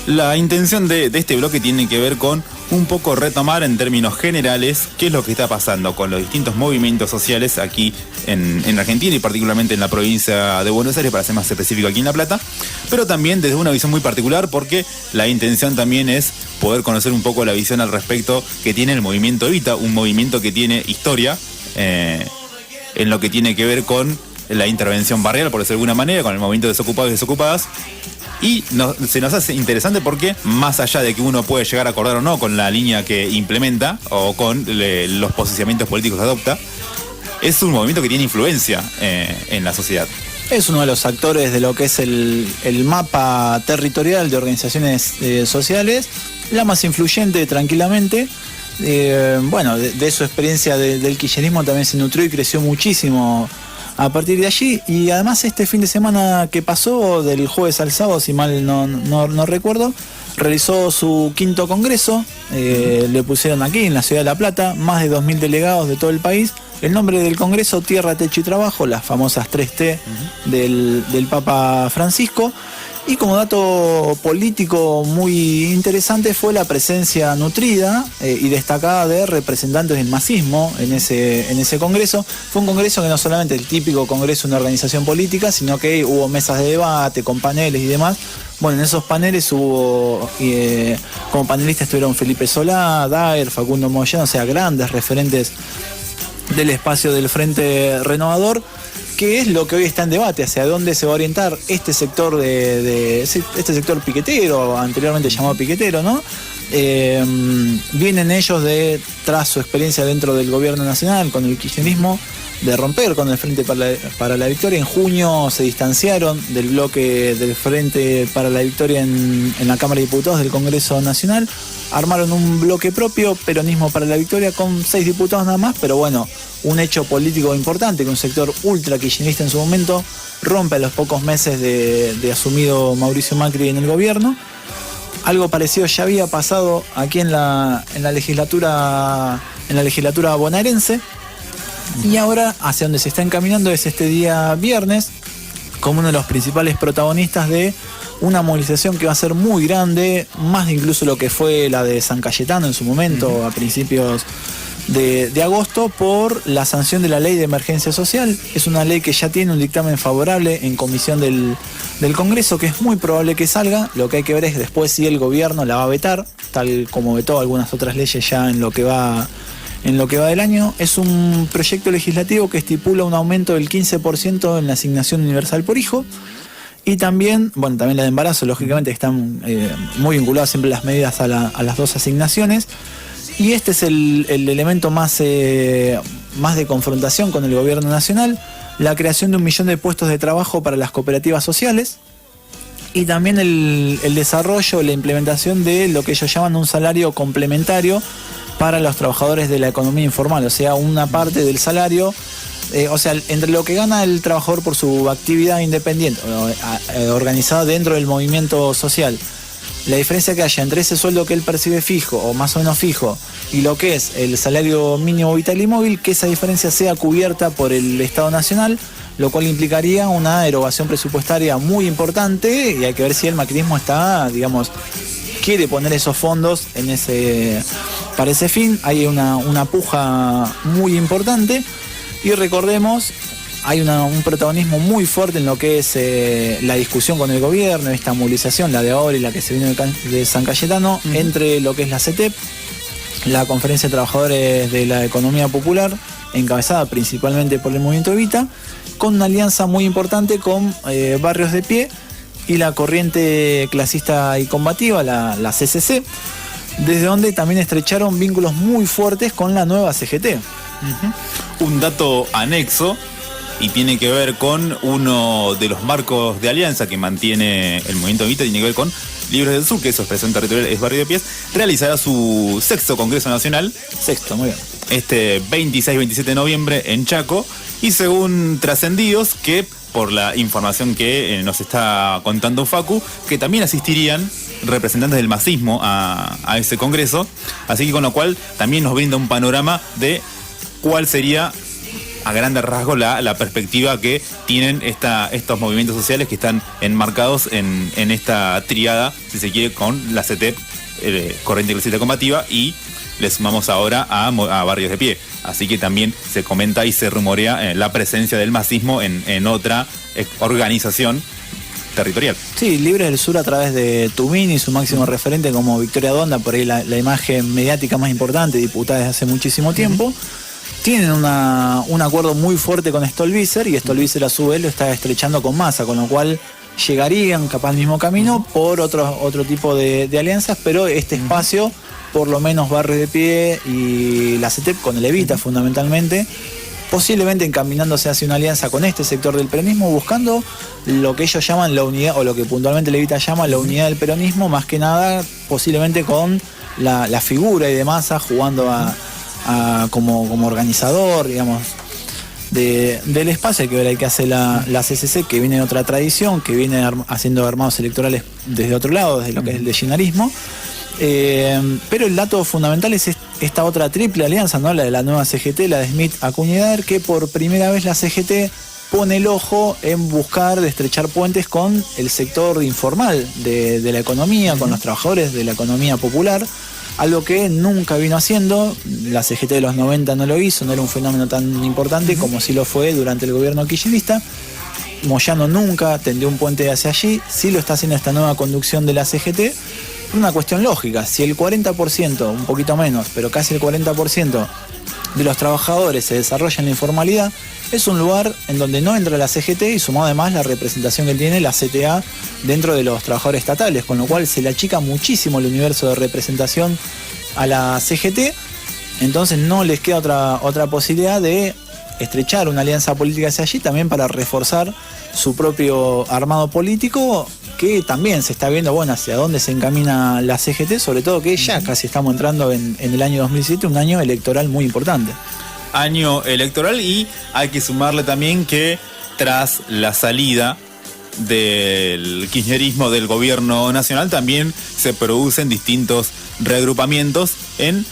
La intención de este bloque tiene que ver con un poco retomar en términos generales qué es lo que está pasando con los distintos movimientos sociales aquí en Argentina y particularmente en la provincia de Buenos Aires, para ser más específico aquí en La Plata, pero también desde una visión muy particular, porque la intención también es poder conocer un poco la visión al respecto que tiene el movimiento Evita, un movimiento que tiene historia en lo que tiene que ver con la intervención barrial, por decirlo de alguna manera, con el movimiento de desocupados y desocupadas. Y se nos hace interesante porque, más allá de que uno puede llegar a acordar o no con la línea que implementa o con los posicionamientos políticos que adopta, es un movimiento que tiene influencia en la sociedad. Es uno de los actores de lo que es el mapa territorial de organizaciones sociales, la más influyente tranquilamente. Bueno, de su experiencia del kirchnerismo también se nutrió y creció muchísimo a partir de allí. Y además este fin de semana que pasó, del jueves al sábado, si mal no recuerdo, realizó su 5º congreso. Le pusieron aquí en la ciudad de La Plata más de 2.000 delegados de todo el país. El nombre del congreso: Tierra, Techo y Trabajo, las famosas 3T del Papa Francisco. Y como dato político muy interesante fue la presencia nutrida y destacada de representantes del masismo en ese congreso. Fue un congreso que no solamente el típico congreso de una organización política, sino que hubo mesas de debate con paneles y demás. Bueno, en esos paneles hubo, como panelistas estuvieron Felipe Solá, Daer, Facundo Moyano, o sea, grandes referentes del espacio del Frente Renovador, que es lo que hoy está en debate, hacia dónde se va a orientar este sector este sector piquetero, anteriormente llamado piquetero, ¿no? Vienen ellos tras su experiencia dentro del gobierno nacional con el kirchnerismo, de romper con el Frente para la Victoria. En junio se distanciaron del bloque del Frente para la Victoria en la Cámara de Diputados del Congreso Nacional. Armaron un bloque propio, Peronismo para la Victoria, con 6 diputados nada más, pero bueno, un hecho político importante que un sector ultra kirchnerista en su momento rompe a los pocos meses de asumido Mauricio Macri en el gobierno. Algo parecido ya había pasado aquí en la legislatura bonaerense. Y ahora hacia donde se está encaminando es este día viernes, como uno de los principales protagonistas de una movilización que va a ser muy grande, más de incluso lo que fue la de San Cayetano en su momento, a principios de agosto, por la sanción de la ley de emergencia social. Es una ley que ya tiene un dictamen favorable en comisión del Congreso, que es muy probable que salga. Lo que hay que ver es después si el gobierno la va a vetar, tal como vetó algunas otras leyes ya en lo que va del año. Es un proyecto legislativo que estipula un aumento del 15% en la asignación universal por hijo. Y también la de embarazo, lógicamente, que están muy vinculadas siempre las medidas a las dos asignaciones. Y este es el elemento más de confrontación con el gobierno nacional: la creación de 1 millón de puestos de trabajo para las cooperativas sociales. Y también el desarrollo, la implementación de lo que ellos llaman un salario complementario para los trabajadores de la economía informal, o sea, una parte del salario, entre lo que gana el trabajador por su actividad independiente, organizada dentro del movimiento social, la diferencia que haya entre ese sueldo que él percibe fijo o más o menos fijo y lo que es el salario mínimo vital y móvil, que esa diferencia sea cubierta por el Estado Nacional, lo cual implicaría una erogación presupuestaria muy importante. Y hay que ver si el macrismo quiere poner esos fondos para ese fin. Hay una puja muy importante. Y recordemos, hay un protagonismo muy fuerte en lo que es la discusión con el gobierno, esta movilización, la de ahora y la que se viene de San Cayetano, entre lo que es la CETEP, la Conferencia de Trabajadores de la Economía Popular, encabezada principalmente por el movimiento Evita, con una alianza muy importante con Barrios de Pie y la Corriente Clasista y Combativa, la CCC, desde donde también estrecharon vínculos muy fuertes con la nueva CGT. Un dato anexo, y tiene que ver con uno de los marcos de alianza que mantiene el movimiento Evita, tiene que ver con Libres del Sur, que su expresión territorial es Barrio de Pies. Realizará su 6º Congreso Nacional. Muy bien. Este 26-27 de noviembre en Chaco. Y según trascendidos, que por la información que nos está contando Facu, que también asistirían representantes del masismo a ese congreso. Así que con lo cual también nos brinda un panorama de cuál sería a grandes rasgos la perspectiva que tienen estos movimientos sociales que están enmarcados en esta triada, si se quiere, con la CETEP, Corriente Eclesiástica Combativa, y le sumamos ahora a Barrios de Pie. Así que también se comenta y se rumorea la presencia del masismo en otra organización territorial. Sí, Libres del Sur a través de Tumín y su máximo referente como Victoria Donda, por ahí la imagen mediática más importante, diputada desde hace muchísimo tiempo. Tienen un acuerdo muy fuerte con Stolbizer, y Stolbizer a su vez lo está estrechando con Massa, con lo cual llegarían capaz al mismo camino por otro tipo de alianzas, pero este espacio, por lo menos Barrios de Pie y la CETEP con el Evita fundamentalmente, posiblemente encaminándose hacia una alianza con este sector del peronismo, buscando lo que ellos llaman la unidad, o lo que puntualmente Levita llama la unidad del peronismo, más que nada posiblemente con la figura y de Massa jugando como organizador, digamos, del espacio. Hay que ver qué hace la CCC, que viene de otra tradición, que viene haciendo armados electorales desde otro lado, desde lo que es el deshinarismo. Pero el dato fundamental es esta otra triple alianza, ¿no? La de la nueva CGT, la de Smith, Acuña y Daer, que por primera vez la CGT pone el ojo en buscar de estrechar puentes con el sector informal de la economía, con los trabajadores de la economía popular, algo que nunca vino haciendo. La CGT de los 90 no lo hizo, no era un fenómeno tan importante como sí lo fue durante el gobierno kirchnerista. Moyano nunca tendió un puente hacia allí, sí lo está haciendo esta nueva conducción de la CGT. Una cuestión lógica, si el 40%, un poquito menos, pero casi el 40% de los trabajadores se desarrolla en la informalidad, es un lugar en donde no entra la CGT, y sumado además la representación que tiene la CTA dentro de los trabajadores estatales, con lo cual se le achica muchísimo el universo de representación a la CGT. Entonces no les queda otra posibilidad de estrechar una alianza política hacia allí, también para reforzar su propio armado político, que también se está viendo, bueno, hacia dónde se encamina la CGT, sobre todo que ya casi estamos entrando en el año 2007, un año electoral muy importante. Año electoral, y hay que sumarle también que tras la salida del kirchnerismo del gobierno nacional también se producen distintos reagrupamientos en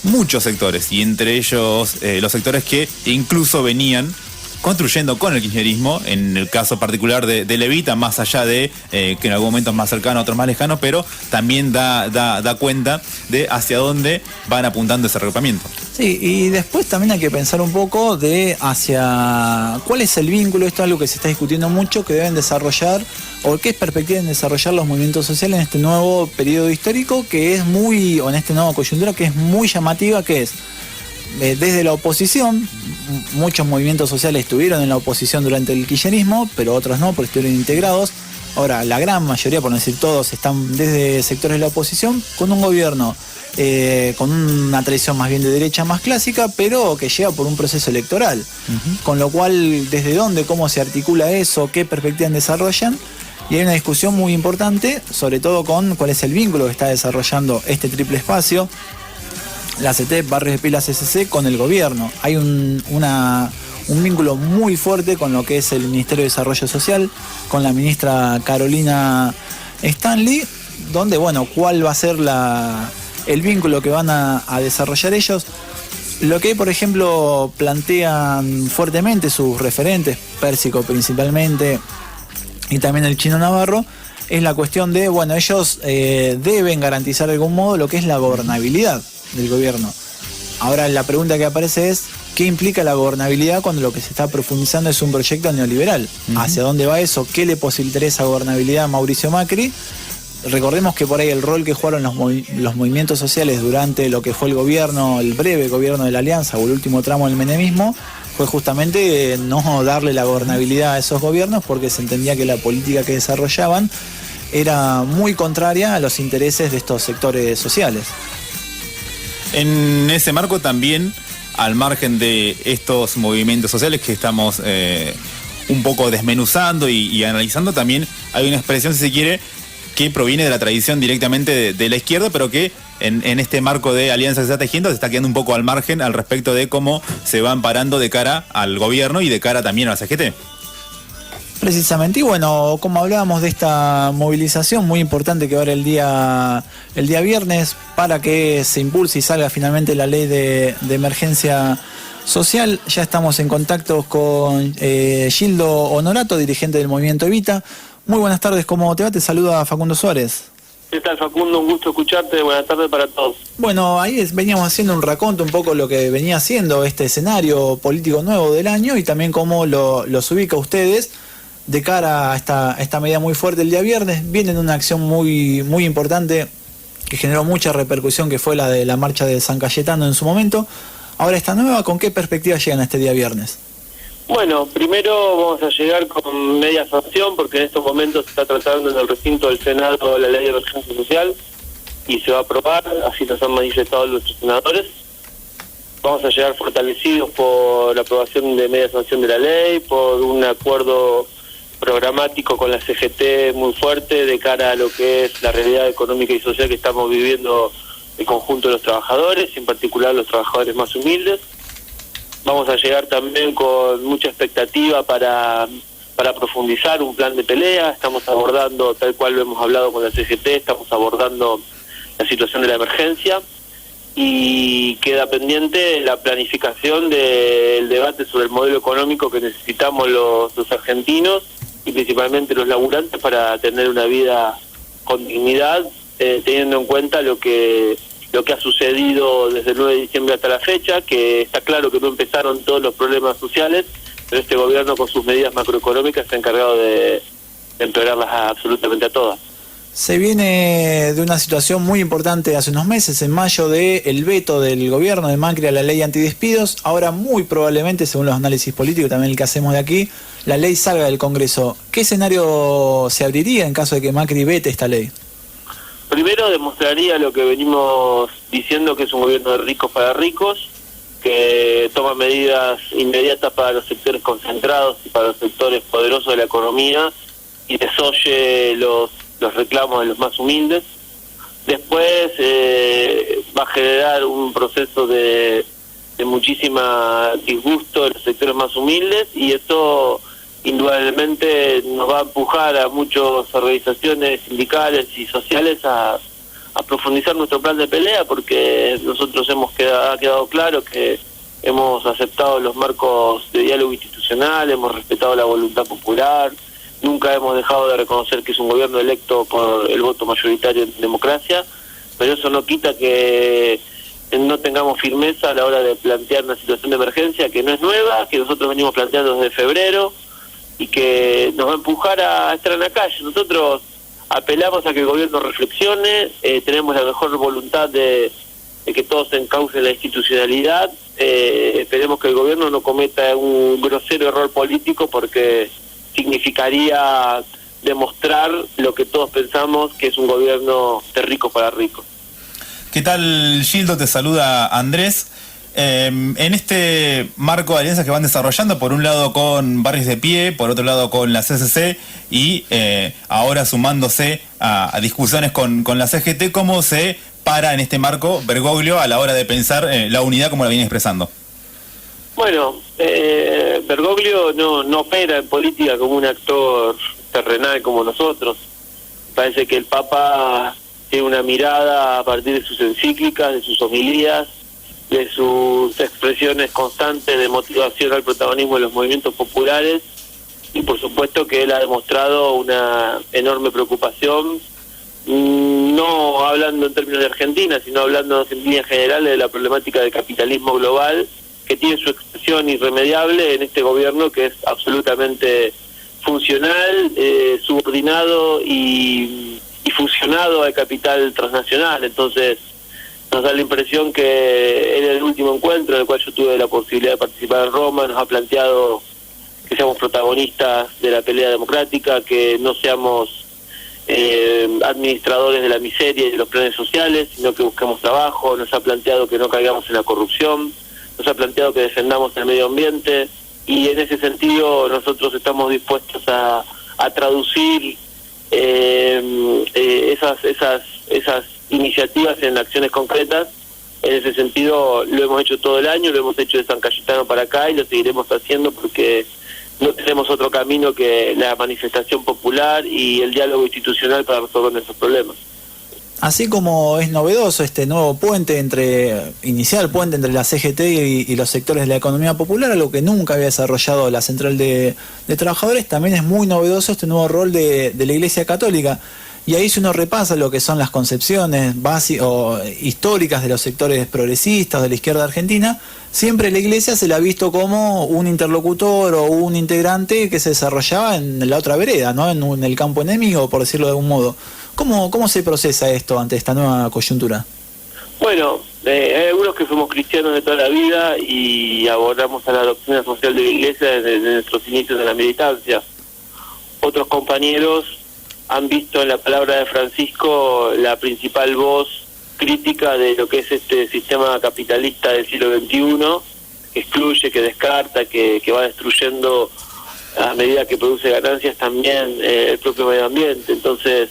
muchos sectores, y entre ellos los sectores que incluso venían construyendo con el kirchnerismo, en el caso particular de Levita, más allá de que en algún momento es más cercano, otros más lejanos, pero también da cuenta de hacia dónde van apuntando ese reagrupamiento. Sí, y después también hay que pensar un poco de hacia cuál es el vínculo, esto es algo que se está discutiendo mucho, que deben desarrollar, o qué perspectiva deben desarrollar los movimientos sociales en este nuevo periodo histórico, que es muy, o en esta nueva coyuntura, que es muy llamativa, que es desde la oposición. Muchos movimientos sociales estuvieron en la oposición durante el kirchnerismo, pero otros no, porque estuvieron integrados. Ahora, la gran mayoría, por no decir todos, están desde sectores de la oposición, con un gobierno con una tradición más bien de derecha, más clásica, pero que llega por un proceso electoral. Con lo cual, desde dónde, cómo se articula eso, qué perspectivas desarrollan. Y hay una discusión muy importante, sobre todo con cuál es el vínculo que está desarrollando este triple espacio, la CETEP, Barrios de Pie y la CCC, con el gobierno. Hay un vínculo muy fuerte con lo que es el Ministerio de Desarrollo Social, con la ministra Carolina Stanley, donde, bueno, cuál va a ser el vínculo que van a desarrollar ellos. Lo que, por ejemplo, plantean fuertemente sus referentes, Pérsico principalmente, y también el Chino Navarro, es la cuestión de, bueno, ellos deben garantizar de algún modo lo que es la gobernabilidad del gobierno. Ahora la pregunta que aparece es, ¿qué implica la gobernabilidad cuando lo que se está profundizando es un proyecto neoliberal? ¿Hacia dónde va eso? ¿Qué le posibilitaría esa gobernabilidad a Mauricio Macri? Recordemos que por ahí el rol que jugaron los movimientos sociales durante lo que fue el gobierno, el breve gobierno de la Alianza, o el último tramo del menemismo, fue justamente no darle la gobernabilidad a esos gobiernos, porque se entendía que la política que desarrollaban era muy contraria a los intereses de estos sectores sociales. En ese marco también, al margen de estos movimientos sociales que estamos un poco desmenuzando y analizando, también hay una expresión, si se quiere, que proviene de la tradición directamente de la izquierda, pero que en este marco de alianza que se está tejiendo se está quedando un poco al margen al respecto de cómo se van parando de cara al gobierno y de cara también a la CGT. Precisamente, y bueno, como hablábamos de esta movilización muy importante que va a haber el día viernes para que se impulse y salga finalmente la ley de emergencia social. Ya estamos en contacto con Gildo Honorato, dirigente del Movimiento Evita. Muy buenas tardes, ¿cómo te va? Te saluda Facundo Suárez. ¿Qué tal, Facundo? Un gusto escucharte. Buenas tardes para todos. Bueno, ahí veníamos haciendo un raconto un poco lo que venía siendo este escenario político nuevo del año y también cómo los ubica ustedes de cara a esta medida muy fuerte el día viernes. Vienen una acción muy importante que generó mucha repercusión, que fue la de la marcha de San Cayetano en su momento. Ahora esta nueva, ¿con qué perspectiva llegan a este día viernes? Bueno, primero vamos a llegar con media sanción porque en estos momentos se está tratando en el recinto del Senado la ley de emergencia social y se va a aprobar, así nos han manifestado nuestros senadores. Vamos a llegar fortalecidos por la aprobación de media sanción de la ley, por un acuerdo programático con la CGT muy fuerte de cara a lo que es la realidad económica y social que estamos viviendo el conjunto de los trabajadores, en particular los trabajadores más humildes. Vamos a llegar también con mucha expectativa para profundizar un plan de pelea. Estamos abordando, tal cual lo hemos hablado con la CGT, estamos abordando la situación de la emergencia y queda pendiente la planificación del debate sobre el modelo económico que necesitamos los argentinos y principalmente los laburantes para tener una vida con dignidad, teniendo en cuenta lo que ha sucedido desde el 9 de diciembre hasta la fecha, que está claro que no empezaron todos los problemas sociales, pero este gobierno con sus medidas macroeconómicas se ha encargado de empeorarlas absolutamente a todas. Se viene de una situación muy importante hace unos meses, en mayo, del veto del gobierno de Macri a la ley antidespidos. Ahora muy probablemente, según los análisis políticos, también el que hacemos de aquí, la ley salga del Congreso. ¿Qué escenario se abriría en caso de que Macri vete esta ley? Primero demostraría lo que venimos diciendo, que es un gobierno de ricos para ricos, que toma medidas inmediatas para los sectores concentrados y para los sectores poderosos de la economía y desoye los reclamos de los más humildes. Después va a generar un proceso de muchísima disgusto de los sectores más humildes y esto indudablemente nos va a empujar a muchas organizaciones sindicales y sociales a profundizar nuestro plan de pelea, porque nosotros ha quedado claro que hemos aceptado los marcos de diálogo institucional, hemos respetado la voluntad popular, nunca hemos dejado de reconocer que es un gobierno electo por el voto mayoritario en democracia, pero eso no quita que no tengamos firmeza a la hora de plantear una situación de emergencia que no es nueva, que nosotros venimos planteando desde febrero, y que nos va a empujar a estar en la calle. Nosotros apelamos a que el gobierno reflexione, tenemos la mejor voluntad de que todos encaucen la institucionalidad, esperemos que el gobierno no cometa un grosero error político porque significaría demostrar lo que todos pensamos, que es un gobierno de ricos para ricos. ¿Qué tal, Gildo? Te saluda Andrés. En este marco de alianzas que van desarrollando, por un lado con Barrios de Pie, por otro lado con la CCC y ahora sumándose a discusiones con la CGT, ¿cómo se para en este marco Bergoglio a la hora de pensar la unidad como la viene expresando? Bueno, Bergoglio no opera en política como un actor terrenal como nosotros. Parece que el Papa tiene una mirada a partir de sus encíclicas, de sus homilías, de sus expresiones constantes de motivación al protagonismo de los movimientos populares y por supuesto que él ha demostrado una enorme preocupación, no hablando en términos de Argentina, sino hablando en líneas generales de la problemática del capitalismo global, que tiene su expresión irremediable en este gobierno que es absolutamente funcional, subordinado y fusionado al capital transnacional. Entonces nos da la impresión que en el último encuentro en el cual yo tuve la posibilidad de participar en Roma nos ha planteado que seamos protagonistas de la pelea democrática, que no seamos administradores de la miseria y de los planes sociales, sino que busquemos trabajo. Nos ha planteado que no caigamos en la corrupción, nos ha planteado que defendamos el medio ambiente y en ese sentido nosotros estamos dispuestos a traducir esas iniciativas en acciones concretas. En ese sentido lo hemos hecho todo el año, lo hemos hecho de San Cayetano para acá y lo seguiremos haciendo porque no tenemos otro camino que la manifestación popular y el diálogo institucional para resolver nuestros problemas. Así como es novedoso este nuevo inicial puente entre la CGT y los sectores de la economía popular, algo que nunca había desarrollado la Central de Trabajadores, también es muy novedoso este nuevo rol de la Iglesia Católica. Y ahí, si uno repasa lo que son las concepciones históricas de los sectores progresistas de la izquierda argentina, siempre la Iglesia se la ha visto como un interlocutor o un integrante que se desarrollaba en la otra vereda, ¿no? En el campo enemigo, por decirlo de algún modo. ¿Cómo se procesa esto ante esta nueva coyuntura? Bueno, hay algunos que somos cristianos de toda la vida y abordamos a la doctrina social de la Iglesia desde nuestros inicios de la militancia. Otros compañeros han visto en la palabra de Francisco la principal voz crítica de lo que es este sistema capitalista del siglo XXI, que excluye, que descarta, que va destruyendo a medida que produce ganancias también el propio medio ambiente. Entonces,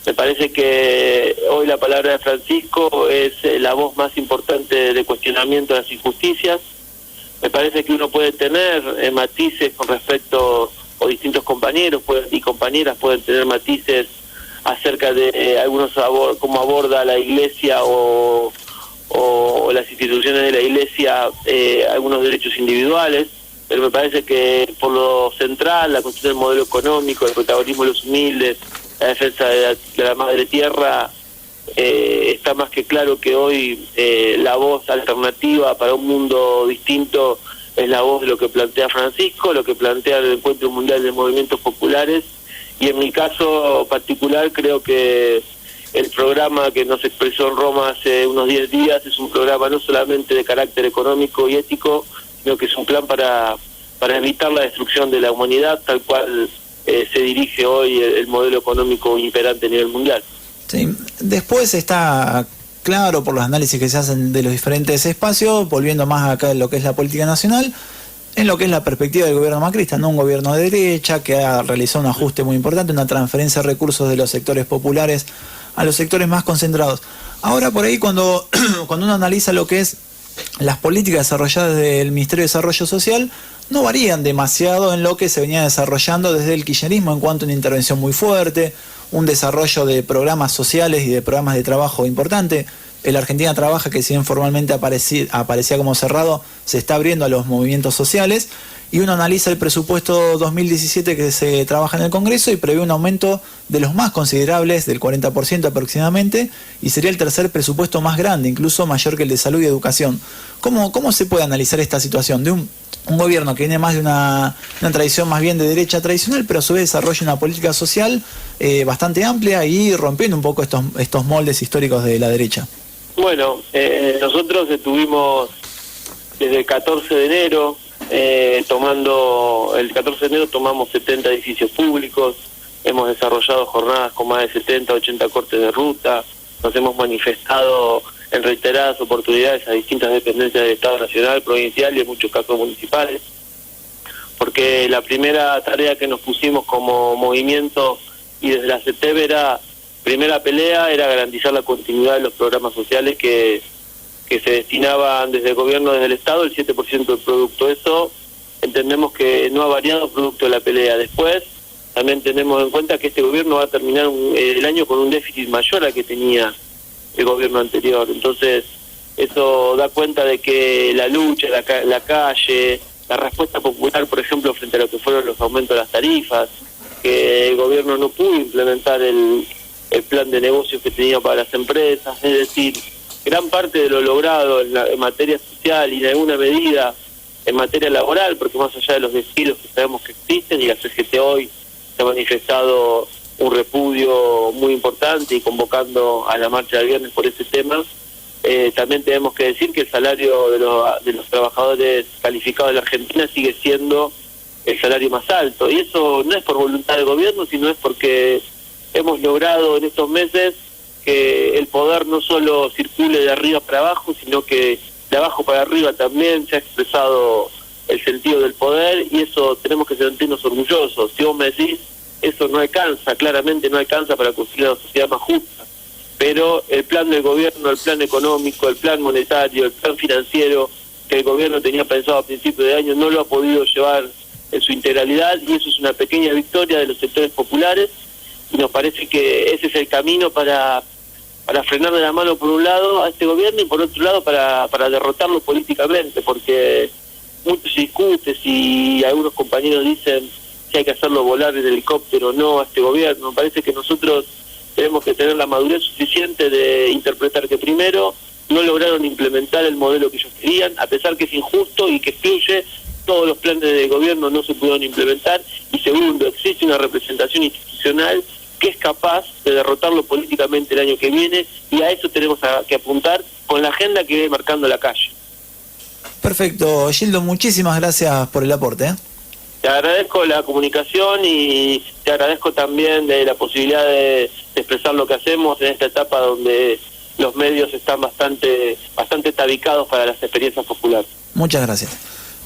me parece que hoy la palabra de Francisco es la voz más importante de cuestionamiento de las injusticias. Me parece que uno puede tener matices con respecto, o distintos compañeros y compañeras pueden tener matices acerca de algunos cómo aborda la Iglesia o las instituciones de la Iglesia algunos derechos individuales, pero me parece que por lo central, la cuestión del modelo económico, el protagonismo de los humildes, la defensa de la madre tierra, está más que claro que hoy la voz alternativa para un mundo distinto es la voz de lo que plantea Francisco, lo que plantea el Encuentro Mundial de Movimientos Populares, y en mi caso particular creo que el programa que nos expresó en Roma hace unos 10 días es un programa no solamente de carácter económico y ético, sino que es un plan para evitar la destrucción de la humanidad, tal cual se dirige hoy el modelo económico imperante a nivel mundial. Sí. Después está claro por los análisis que se hacen de los diferentes espacios, volviendo más acá en lo que es la política nacional, en lo que es la perspectiva del gobierno macrista, no un gobierno de derecha que ha realizado un ajuste muy importante, una transferencia de recursos de los sectores populares a los sectores más concentrados. Ahora por ahí cuando uno analiza lo que es las políticas desarrolladas del Ministerio de Desarrollo Social, no varían demasiado en lo que se venía desarrollando desde el kirchnerismo en cuanto a una intervención muy fuerte, un desarrollo de programas sociales y de programas de trabajo importante. El Argentina Trabaja, que si bien formalmente aparecía como cerrado, se está abriendo a los movimientos sociales, y uno analiza el presupuesto 2017 que se trabaja en el Congreso y prevé un aumento de los más considerables, del 40% aproximadamente, y sería el tercer presupuesto más grande, incluso mayor que el de salud y educación. ¿Cómo se puede analizar esta situación de un gobierno que viene más de una tradición más bien de derecha tradicional, pero a su vez desarrolla una política social bastante amplia y rompiendo un poco estos moldes históricos de la derecha? Bueno, nosotros estuvimos desde el 14 de enero, el 14 de enero tomamos 70 edificios públicos, hemos desarrollado jornadas con más de 70, 80 cortes de ruta, nos hemos manifestado en reiteradas oportunidades a distintas dependencias del Estado Nacional, provincial y en muchos casos municipales, porque la primera tarea que nos pusimos como movimiento y desde la CETEB primera pelea era garantizar la continuidad de los programas sociales que se destinaban desde el gobierno, desde el Estado, el 7% del producto. Eso entendemos que no ha variado producto de la pelea. Después también tenemos en cuenta que este gobierno va a terminar el año con un déficit mayor al que tenía el gobierno anterior. Entonces eso da cuenta de que la lucha, la calle, la respuesta popular, por ejemplo, frente a lo que fueron los aumentos de las tarifas, que el gobierno no pudo implementar el plan de negocios que tenía para las empresas, es decir, gran parte de lo logrado en materia social y en alguna medida en materia laboral, porque más allá de los despidos que sabemos que existen, y la CGT hoy se ha manifestado un repudio muy importante y convocando a la marcha del viernes por ese tema, también tenemos que decir que el salario de los trabajadores calificados de la Argentina sigue siendo el salario más alto, y eso no es por voluntad del gobierno, sino es porque hemos logrado en estos meses que el poder no solo circule de arriba para abajo, sino que de abajo para arriba también se ha expresado el sentido del poder, y eso tenemos que sentirnos orgullosos. Si vos me decís, eso no alcanza, claramente no alcanza para construir una sociedad más justa, pero el plan del gobierno, el plan económico, el plan monetario, el plan financiero que el gobierno tenía pensado a principios de año no lo ha podido llevar en su integralidad, y eso es una pequeña victoria de los sectores populares, y nos parece que ese es el camino para frenarle la mano por un lado a este gobierno y por otro lado para derrotarlo políticamente, porque mucho se discute si algunos compañeros dicen si hay que hacerlo volar en helicóptero o no a este gobierno. Me parece que nosotros tenemos que tener la madurez suficiente de interpretar que primero no lograron implementar el modelo que ellos querían, a pesar que es injusto y que excluye, todos los planes de gobierno no se pudieron implementar, y segundo, existe una representación institucional que es capaz de derrotarlo políticamente el año que viene, y a eso tenemos que apuntar con la agenda que ve marcando la calle. Perfecto, Gildo, muchísimas gracias por el aporte. Te agradezco la comunicación y te agradezco también de la posibilidad de expresar lo que hacemos en esta etapa donde los medios están bastante tabicados para las experiencias populares. Muchas gracias.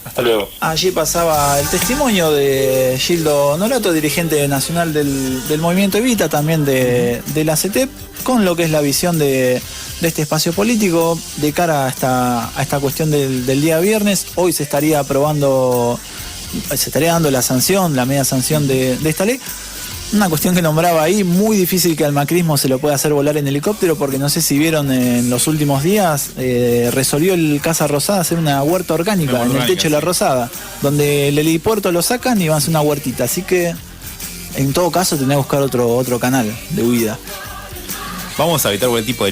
Hasta luego. Allí pasaba el testimonio de Gildo Norato, dirigente nacional del Movimiento Evita, también de la CETEP, con lo que es la visión de este espacio político de cara a esta cuestión del día viernes. Hoy se estaría aprobando, se estaría dando la sanción, la media sanción de esta ley. Una cuestión que nombraba ahí, muy difícil que al macrismo se lo pueda hacer volar en helicóptero, porque no sé si vieron en los últimos días, resolvió el Casa Rosada hacer una huerta orgánica en el techo de la Rosada, donde el helipuerto lo sacan y van a hacer una huertita. Así que, en todo caso, tenés que buscar otro canal de huida. Vamos a evitar cualquier tipo de